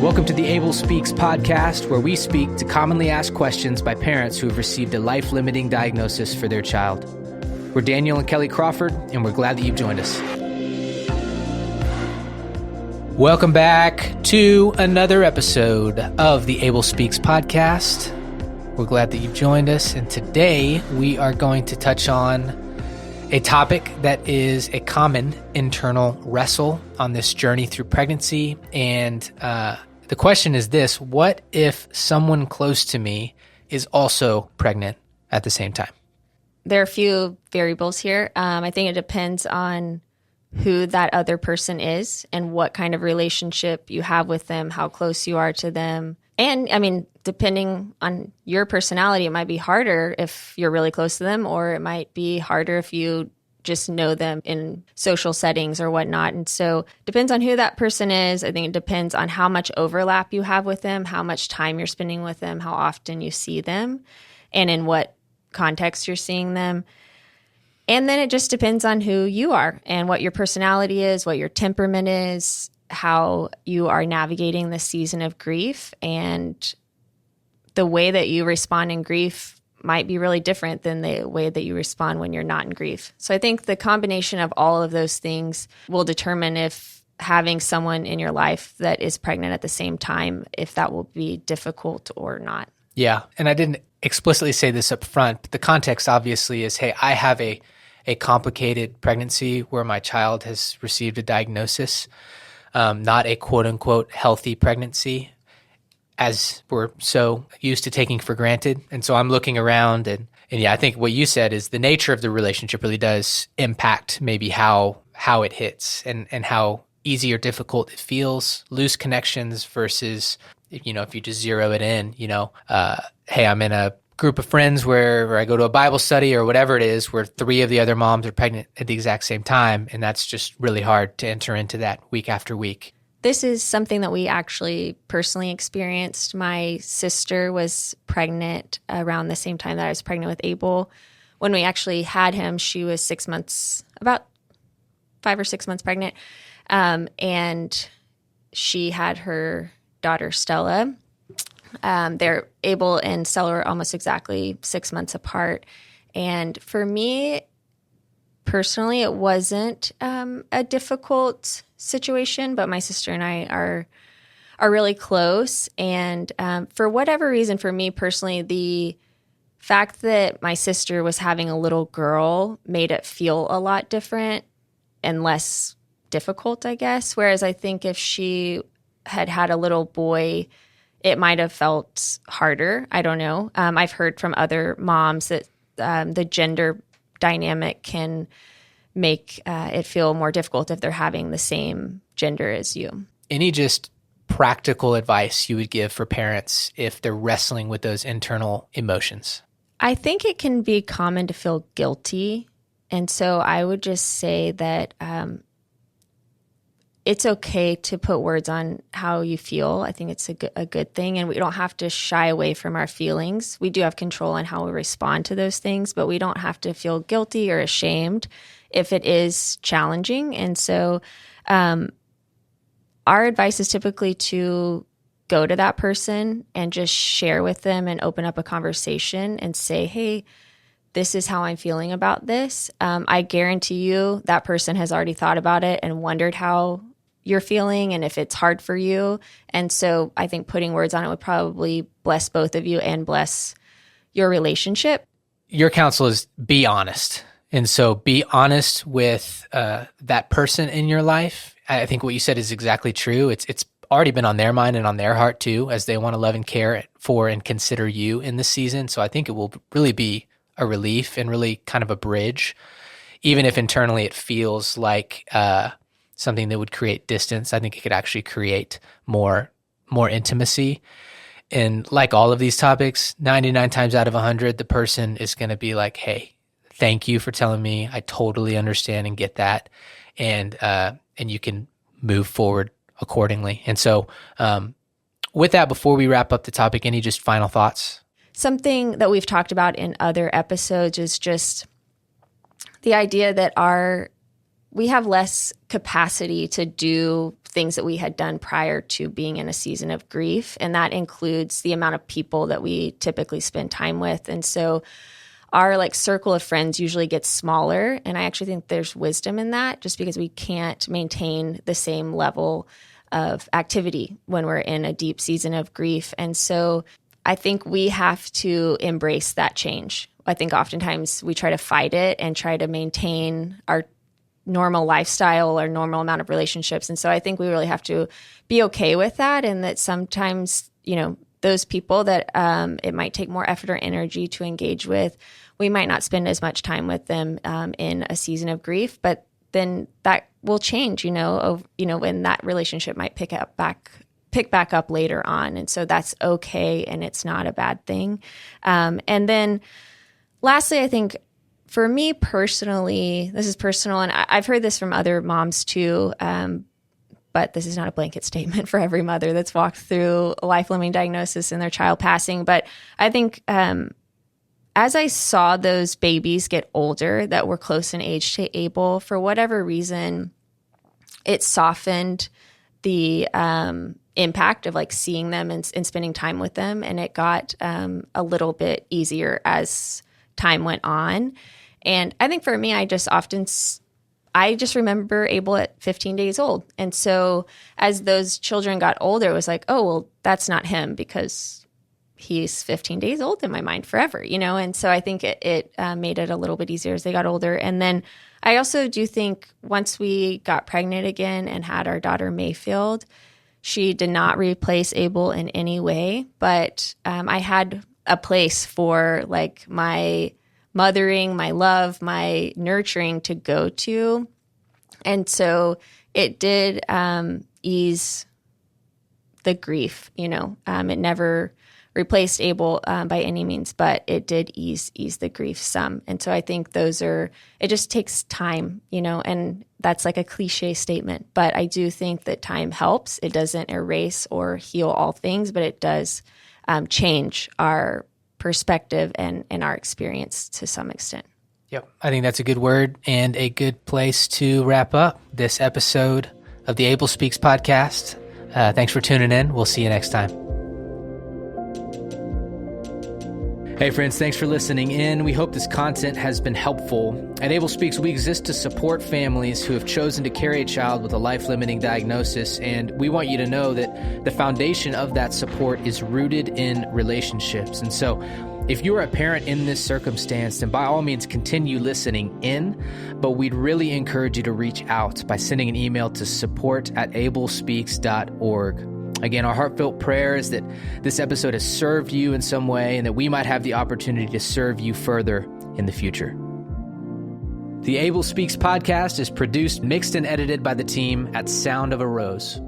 Welcome to the Able Speaks podcast, where we speak to commonly asked questions by parents who have received a life-limiting diagnosis for their child. We're Daniel and Kelly Crawford, and we're glad that you've joined us. Welcome back to another episode of the Able Speaks podcast. We're glad that you've joined us, and today we are going to touch on a topic that is a common internal wrestle on this journey through pregnancy. And the question is this: what if someone close to me is also pregnant at the same time? There are a few variables here. I think it depends on who that other person is and what kind of relationship you have with them, how close you are to them. And I mean, depending on your personality, it might be harder if you're really close to them, or it might be harder if you just know them in social settings or whatnot. And so it depends on who that person is. I think it depends on how much overlap you have with them, how much time you're spending with them, how often you see them, and in what context you're seeing them. And then it just depends on who you are and what your personality is, what your temperament is, how you are navigating the season of grief. And the way that you respond in grief might be really different than the way that you respond when you're not in grief. So I think the combination of all of those things will determine if having someone in your life that is pregnant at the same time, if that will be difficult or not. Yeah. And I didn't explicitly say this up front, but the context obviously is, hey, I have a complicated pregnancy where my child has received a diagnosis, not a quote unquote healthy pregnancy, as we're so used to taking for granted. And so I'm looking around and yeah, I think what you said is the nature of the relationship really does impact maybe how it hits and how easy or difficult it feels, loose connections versus, if you just zero it in, hey, I'm in a group of friends where I go to a Bible study or whatever it is, where 3 of the other moms are pregnant at the exact same time. And that's just really hard to enter into that week after week. This is something that we actually personally experienced. My sister was pregnant around the same time that I was pregnant with Abel. When we actually had him, she was 6 months, about 5 or 6 months pregnant. And she had her daughter, Stella. They're Abel and Stella are almost exactly 6 months apart. And for me, personally, it wasn't a difficult situation, but my sister and I are really close. And for whatever reason, for me personally, the fact that my sister was having a little girl made it feel a lot different and less difficult, I guess. Whereas I think if she had had a little boy, it might have felt harder. I don't know. I've heard from other moms that the gender dynamic can make it feel more difficult if they're having the same gender as you. Any just practical advice you would give for parents if they're wrestling with those internal emotions? I think it can be common to feel guilty. And so I would just say that it's okay to put words on how you feel. I think it's a good thing. And we don't have to shy away from our feelings. We do have control on how we respond to those things, but we don't have to feel guilty or ashamed if it is challenging. And so our advice is typically to go to that person and just share with them and open up a conversation and say, hey, this is how I'm feeling about this. I guarantee you that person has already thought about it and wondered how you're feeling and if it's hard for you. And so I think putting words on it would probably bless both of you and bless your relationship. Your counsel is be honest. And so be honest with that person in your life. I think what you said is exactly true. It's already been on their mind and on their heart too, as they want to love and care for and consider you in this season. So I think it will really be a relief and really kind of a bridge, even if internally it feels like something that would create distance. I think it could actually create more intimacy. And like all of these topics, 99 times out of 100, the person is going to be like, hey, thank you for telling me. I totally understand and get that. And you can move forward accordingly. And so with that, before we wrap up the topic, any just final thoughts? Something that we've talked about in other episodes is just the idea that we have less capacity to do things that we had done prior to being in a season of grief. And that includes the amount of people that we typically spend time with. And so our like circle of friends usually gets smaller. And I actually think there's wisdom in that, just because we can't maintain the same level of activity when we're in a deep season of grief. And so I think we have to embrace that change. I think oftentimes we try to fight it and try to maintain our normal lifestyle or normal amount of relationships. And so I think we really have to be okay with that, and that sometimes, those people that it might take more effort or energy to engage with, we might not spend as much time with them in a season of grief, but then that will change, when that relationship might pick back up later on. And so that's okay, and it's not a bad thing. And then lastly, I think for me personally, this is personal, and I've heard this from other moms too, but this is not a blanket statement for every mother that's walked through a life-limiting diagnosis and their child passing. But I think as I saw those babies get older that were close in age to Abel, for whatever reason, it softened the impact of like seeing them and spending time with them. And it got a little bit easier as time went on. And I think for me, I just remember Abel at 15 days old. And so as those children got older, it was like, oh, well, that's not him because he's 15 days old in my mind forever, And so I think it made it a little bit easier as they got older. And then I also do think once we got pregnant again and had our daughter Mayfield, she did not replace Abel in any way, but I had a place for like my mothering, my love, my nurturing to go to. And so it did ease the grief, it never replaced Abel by any means, but it did ease the grief some. And so I think it just takes time, and that's like a cliche statement, but I do think that time helps. It doesn't erase or heal all things, but it does change our perspective and our experience to some extent. Yep. I think that's a good word and a good place to wrap up this episode of the Able Speaks podcast. Thanks for tuning in. We'll see you next time. Hey friends, thanks for listening in. We hope this content has been helpful. At Able Speaks, we exist to support families who have chosen to carry a child with a life-limiting diagnosis, and we want you to know that the foundation of that support is rooted in relationships. And so if you're a parent in this circumstance, then by all means continue listening in, but we'd really encourage you to reach out by sending an email to support@ablespeaks.org. Again, our heartfelt prayer is that this episode has served you in some way and that we might have the opportunity to serve you further in the future. The Able Speaks podcast is produced, mixed, and edited by the team at Sound of a Rose.